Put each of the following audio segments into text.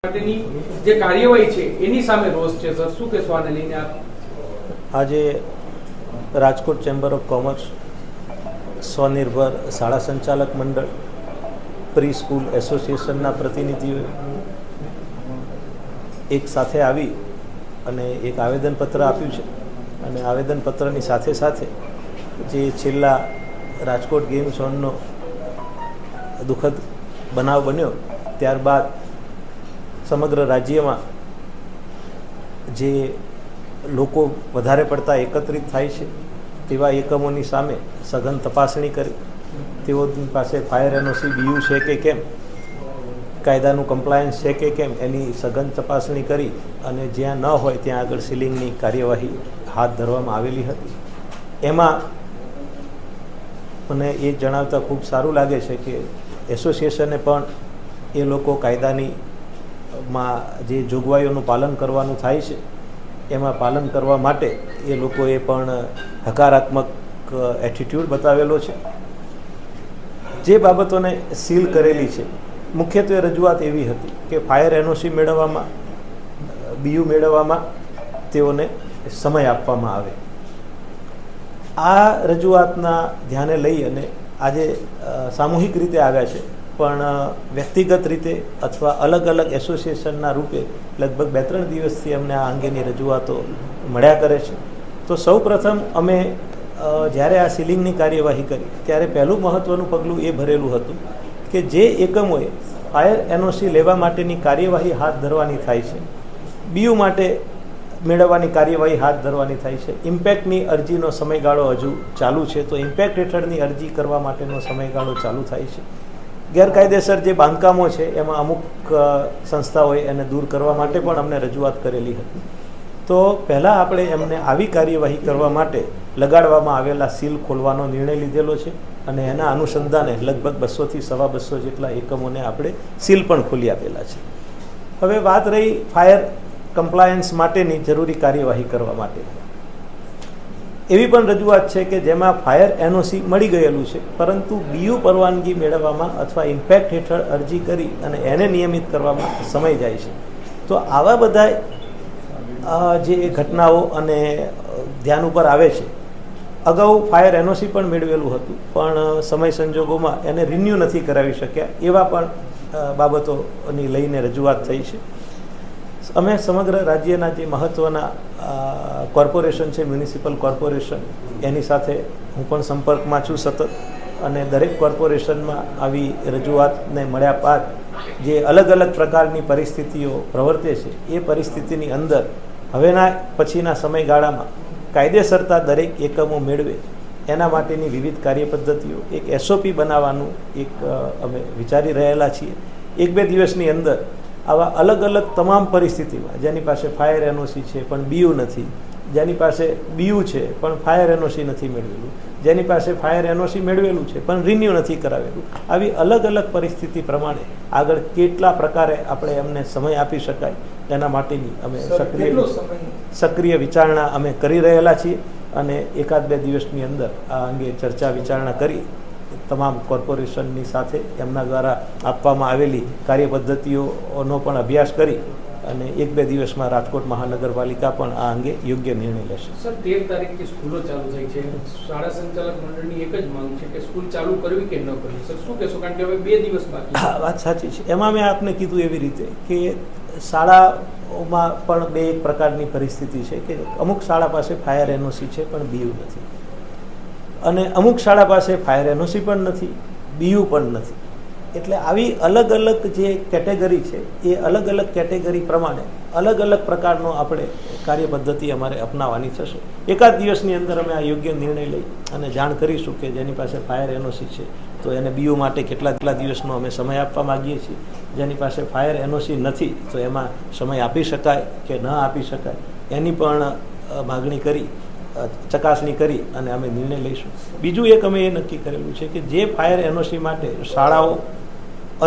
માટેની જે કાર્યવાહી છે એની સામે રોષ છે સર, શું કહેશો આને લઈને આપ? આજે રાજકોટ ચેમ્બર ઓફ કોમર્સ, સ્વનિર્ભર શાળા સંચાલક મંડળ, પ્રી સ્કૂલ એસોસિએશનના પ્રતિનિધિઓ એક સાથે આવી અને એક આવેદનપત્ર આપ્યું છે. અને આવેદનપત્રની સાથે સાથે જે છેલ્લા રાજકોટ ગેમ ઝોનનો દુઃખદ બનાવ બન્યો ત્યારબાદ સમગ્ર રાજ્યમાં જે લોકો વધારે પડતા એકત્રિત થાય છે તેવા એકમોની સામે સઘન તપાસણી કરી તેઓની પાસે ફાયર એનઓસી બીયુ છે કે કેમ, કાયદાનું કમ્પ્લાયન્સ છે કે કેમ, એની સઘન તપાસણી કરી અને જ્યાં ન હોય ત્યાં આગળ સીલિંગની કાર્યવાહી હાથ ધરવામાં આવેલી હતી. એમાં મને એ જણાવતા ખૂબ સારું લાગે છે કે એસોસિએશને પણ એ લોકો કાયદાની માં જે જોગવાઈઓનું પાલન કરવાનું થાય છે એમાં પાલન કરવા માટે એ લોકોએ પણ હકારાત્મક એટીટ્યૂડ બતાવેલો છે. જે બાબતોને સીલ કરેલી છે મુખ્યત્વે રજૂઆત એવી હતી કે ફાયર એનઓસી મેળવવામાં, બીયુ મેળવવામાં તેઓને સમય આપવામાં આવે. આ રજૂઆતના ધ્યાને લઈ અને આજે સામૂહિક રીતે આવ્યા છે, પણ વ્યક્તિગત રીતે અથવા અલગ અલગ એસોસિએશનના રૂપે લગભગ 2-3 દિવસથી અમને આ અંગેની રજૂઆતો મળ્યા કરે છે. તો સૌ પ્રથમ અમે જ્યારે આ સીલિંગની કાર્યવાહી કરી ત્યારે પહેલું મહત્ત્વનું પગલું એ ભરેલું હતું કે જે એકમોએ ફાયર એનઓસી લેવા માટેની કાર્યવાહી હાથ ધરવાની થાય છે, બીયુ માટે મેળવવાની કાર્યવાહી હાથ ધરવાની થાય છે, ઇમ્પેક્ટની અરજીનો સમયગાળો હજુ ચાલુ છે, તો ઇમ્પેક્ટ હેઠળની અરજી કરવા માટેનો સમયગાળો ચાલુ થાય છે. ગેરકાયદેસર જે બાંધકામો છે એમાં અમુક સંસ્થાઓએ એને દૂર કરવા માટે પણ અમને રજૂઆત કરેલી હતી. તો પહેલાં આપણે એમને આવી કાર્યવાહી કરવા માટે લગાડવામાં આવેલા સીલ ખોલવાનો નિર્ણય લીધેલો છે અને એના અનુસંધાને લગભગ 200 થી 250 જેટલા એકમોને આપણે સીલ પણ ખોલી આપેલા છે. હવે વાત રહી ફાયર કમ્પ્લાયન્સ માટેની જરૂરી કાર્યવાહી કરવા માટે. એવી પણ રજૂઆત છે કે જેમાં ફાયર એનઓસી મળી ગયેલું છે પરંતુ બીયુ પરવાનગી મેળવવામાં અથવા ઇમ્પેક્ટ હેઠળ અરજી કરી અને એને નિયમિત કરવામાં સમય જાય છે. તો આવા બધા જે ઘટનાઓ અને ધ્યાન ઉપર આવે છે. અગાઉ ફાયર એનઓસી પણ મેળવેલું હતું પણ સમય સંજોગોમાં એને રિન્યૂ નથી કરાવી શક્યા, એવા પણ બાબતોની લઈને રજૂઆત થઈ છે. અમે સમગ્ર રાજ્યના જે મહત્ત્વના કોર્પોરેશન છે, મ્યુનિસિપલ કોર્પોરેશન, એની સાથે હું પણ સંપર્કમાં છું સતત, અને દરેક કોર્પોરેશનમાં આવી રજૂઆતને મળ્યા બાદ જે અલગ અલગ પ્રકારની પરિસ્થિતિઓ પ્રવર્તે છે એ પરિસ્થિતિની અંદર હવેના પછીના સમયગાળામાં કાયદેસરતા દરેક એકમો મેળવે એના માટેની વિવિધ કાર્યપદ્ધતિઓ, એક એસઓપી બનાવવાનું એક અમે વિચારી રહેલા છીએ. 1-2 દિવસની અંદર આવા અલગ અલગ તમામ પરિસ્થિતિમાં જેની પાસે ફાયર એનઓસી છે પણ બીયુ નથી, જેની પાસે બીયુ છે પણ ફાયર એનઓસી નથી મેળવેલું, જેની પાસે ફાયર એનઓસી મેળવેલું છે પણ રિન્યૂ નથી કરાવેલું, આવી અલગ અલગ પરિસ્થિતિ પ્રમાણે આગળ કેટલા પ્રકારે આપણે એમને સમય આપી શકાય એના માટેની અમે સક્રિય વિચારણા અમે કરી રહેલા છીએ. અને 1-2 દિવસની અંદર આ અંગે ચર્ચા વિચારણા કરી તમામ કોર્પોરેશનની સાથે એમના દ્વારા આપવામાં આવેલી કાર્યપદ્ધતિઓનો પણ અભ્યાસ કરી અને 1-2 દિવસમાં રાજકોટ મહાનગરપાલિકા પણ આ અંગે યોગ્ય નિર્ણય લેશે. સર, 13 તારીખથી સ્કૂલો ચાલુ થઈ છે. શાળા સંચાલક મંડળની એક જ માંગ છે કે સ્કૂલ ચાલુ કરવી કે ન કરવી. સર, શું કહેશો? કારણ કે હવે 2 દિવસ બાકી. હા, વાત સાચી છે. એમાં મેં આપને કીધું એવી રીતે કે શાળાઓમાં પણ 2 પ્રકારની પરિસ્થિતિ છે કે અમુક શાળા પાસે ફાયર એનઓસી છે પણ બીયુ નથી, અને અમુક શાળા પાસે ફાયર એનઓસી પણ નથી, બીયુ પણ નથી. એટલે આવી અલગ અલગ જે કેટેગરી છે એ અલગ અલગ કેટેગરી પ્રમાણે અલગ અલગ પ્રકારનો આપણે કાર્યપદ્ધતિ અમારે અપનાવવાની થશે. 1-8 દિવસની અંદર અમે આ યોગ્ય નિર્ણય લઈ અને જાણ કરીશું કે જેની પાસે ફાયર એનઓસી છે તો એને બીયુ માટે કેટલા દિવસનો અમે સમય આપવા માગીએ છીએ, જેની પાસે ફાયર એનઓસી નથી તો એમાં સમય આપી શકાય કે ન આપી શકાય એની પણ માગણી કરી, ચકાસણી કરી અને અમે નિર્ણય લઈશું. બીજું એક અમે એ નક્કી કરેલું છે કે જે ફાયર એનઓસી માટે શાળાઓ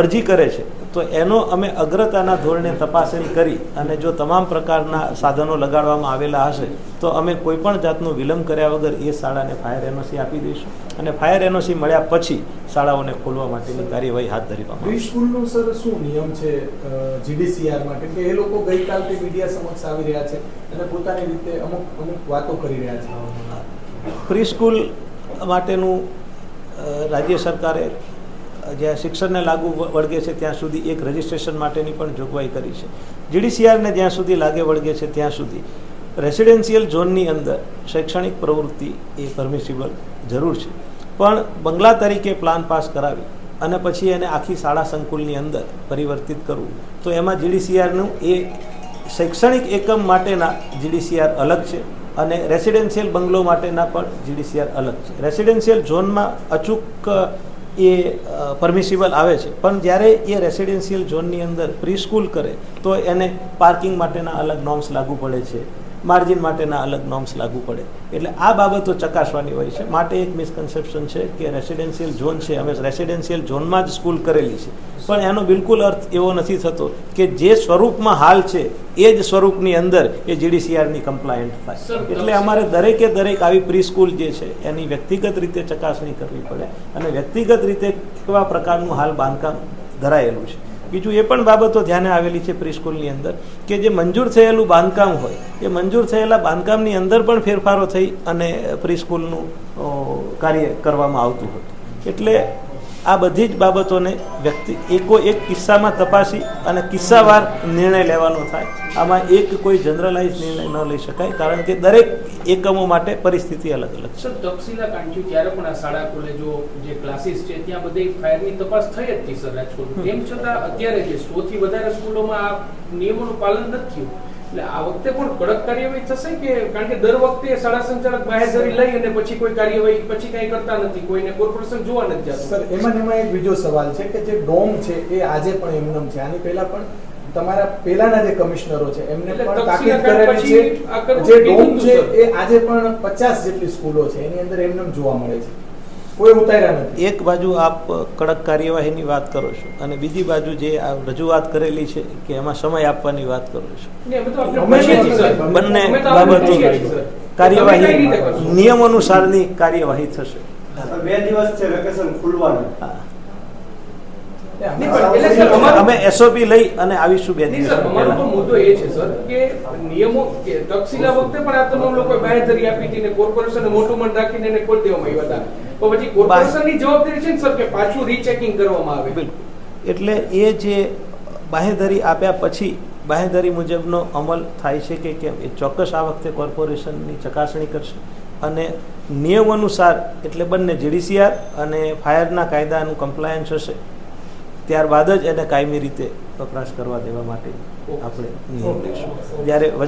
અરજી કરે છે તો એનો અમે અગ્રતાના ધોરણે તપાસણી કરી અને જો તમામ પ્રકારના સાધનો લગાડવામાં આવેલા હશે તો અમે કોઈપણ જાતનો વિલંબ કર્યા વગર એ શાળાને ફાયર એનઓસી આપી દઈશું અને ફાયર એનઓસી મળ્યા પછી શાળાઓને ખોલવા માટેની કાર્યવાહી હાથ ધરવામાં પ્રી સ્કૂલનો સર શું નિયમ છે જીડીસીઆરમાં? કેમ કે એ લોકો ગઈકાલથી મીડિયા સમક્ષ આવી રહ્યા છે અને પોતાની રીતે અમુક વાતો કરી રહ્યા છે. પ્રી સ્કૂલ માટેનું રાજ્ય સરકારે જ્યાં શિક્ષણને લાગુ વળગે છે ત્યાં સુધી એક રજિસ્ટ્રેશન માટેની પણ જોગવાઈ કરી છે. જીડીસીઆરને જ્યાં સુધી લાગે વળગે છે ત્યાં સુધી રેસિડેન્શિયલ ઝોનની અંદર શૈક્ષણિક પ્રવૃત્તિ એ પરમિસિબલ જરૂર છે, પણ બંગલા તરીકે પ્લાન પાસ કરાવી અને પછી એને આખી શાળા સંકુલની અંદર પરિવર્તિત કરવું તો એમાં જીડીસીઆરનું એ શૈક્ષણિક એકમ માટેના જીડીસીઆર અલગ છે અને રેસિડેન્શિયલ બંગલો માટેના પણ જીડીસીઆર અલગ છે. રેસિડેન્શિયલ ઝોનમાં અચૂક એ પરમિસિબલ આવે છે, પણ જ્યારે એ રેસિડેન્શિયલ ઝોનની અંદર પ્રી સ્કૂલ કરે તો એને પાર્કિંગ માટેના અલગ નોર્મ્સ લાગુ પડે છે, માર્જિન માટેના અલગ નોર્મ્સ લાગુ પડે. એટલે આ બાબતો ચકાસવાની હોય છે. માટે એક મિસકન્સેપ્શન છે કે રેસિડેન્શિયલ ઝોન છે, અમે રેસિડેન્શિયલ ઝોનમાં જ સ્કૂલ કરેલી છે, પણ એનો બિલકુલ અર્થ એવો નથી થતો કે જે સ્વરૂપમાં હાલ છે એ જ સ્વરૂપની અંદર એ જીડીસીઆરની કમ્પ્લાયન્ટ થાય. એટલે અમારે દરેકે દરેક આવી પ્રી સ્કૂલ જે છે એની વ્યક્તિગત રીતે ચકાસણી કરવી પડે અને વ્યક્તિગત રીતે કેવા પ્રકારનું હાલ બાંધકામ ધરાયેલું છે. બીજું એ પણ બાબતો ધ્યાને આવેલી છે પ્રી સ્કૂલની અંદર કે જે મંજૂર થયેલું બાંધકામ હોય એ મંજૂર થયેલા બાંધકામની અંદર પણ ફેરફારો થઈ અને પ્રી સ્કૂલનું કાર્ય કરવામાં આવતું હતું. એટલે આ બધી જ બાબતોને એક કિસ્સામાં તપાસી અને કિસ્સાવાર નિર્ણય લેવાનો થાય. આમાં એક કોઈ જનરલાઇઝ નિર્ણય ન લઈ શકાય, કારણ કે દરેક એકમો માટે પરિસ્થિતિ અલગ અલગ છે. સર, તક્ષશિલા કાંઠી ત્યારે પણ આ શાળા કોલેજો જે ક્લાસીસ છે ત્યાં બધી ફાયરની તપાસ થઈ જ હતી સર રાજકોટ. તેમ છતાં અત્યારે જે 100 થી વધારે સ્કૂલોમાં આ નિયમોનું પાલન નથી થયું. એટલે આ વખતે પણ કડક કાર્યવાહી થશે કે કારણ કે દર વખતે શાળા સંચાલક બાહેધરી લઈ અને પછી કોઈ કાર્યવાહી પછી કઈ કરતા નથી, કોઈને કોર્પોરેશન જોવા નથી જતું. સર, એમાં એક બીજો સવાલ છે કે જે ડોમ છે એ આજે પણ એમનેમ છે. આની પહેલા પણ તમારા પહેલાના જે કમિશનરો છે એમને પણ તાકીદ કરેલી છે. જે ડોમ છે એ આજે પણ 50 જેટલી સ્કૂલો છે એની અંદર એમનેમ જોવા મળે છે, કોઈ ઉતાર્યા નથી. એક બાજુ આપ કડક કાર્યવાહીની વાત કરો છો અને બીજી બાજુ જે રજૂઆત કરેલી છે કે એમાં સમય આપવાની વાત કરો છો. બંને બાબતો કાર્યવાહી નિયમ અનુસારની કાર્યવાહી થશે. 2 દિવસ છે વેકેશન ખુલવાનું. અમે એસઓપી લઈ અને આવીશું 2 દિવસ. અમારો તો મુદ્દો એ છે સર કે નિયમો કે તક્ષશિલા વખતે પણ આ તમામ લોકો બાહેધરી આપી હતી ને કોર્પોરેશને મોટું મન રાખીને એને ખોલી દેવામાં આવ્યા હતા. તો પછી કોર્પોરેશનની જવાબદારી છે ને સર કે પાછું રીચેકિંગ કરવામાં આવે. બિલકુલ. એટલે એ જે બાહેધરી આપ્યા પછી બાહેધરી મુજબનો અમલ થાય છે કે કેમ એ ચોક્કસ આ વખતે કોર્પોરેશનની ચકાસણી કરશે અને નિયમ અનુસાર એટલે બંને જીડીસીઆર અને ફાયરના કાયદાનું કમ્પ્લાયન્સ હશે ત્યારબાદ જ એને કાયમી રીતે વપરાશ કરવા દેવા માટે આપણે નિયમ લઈશું. જ્યારે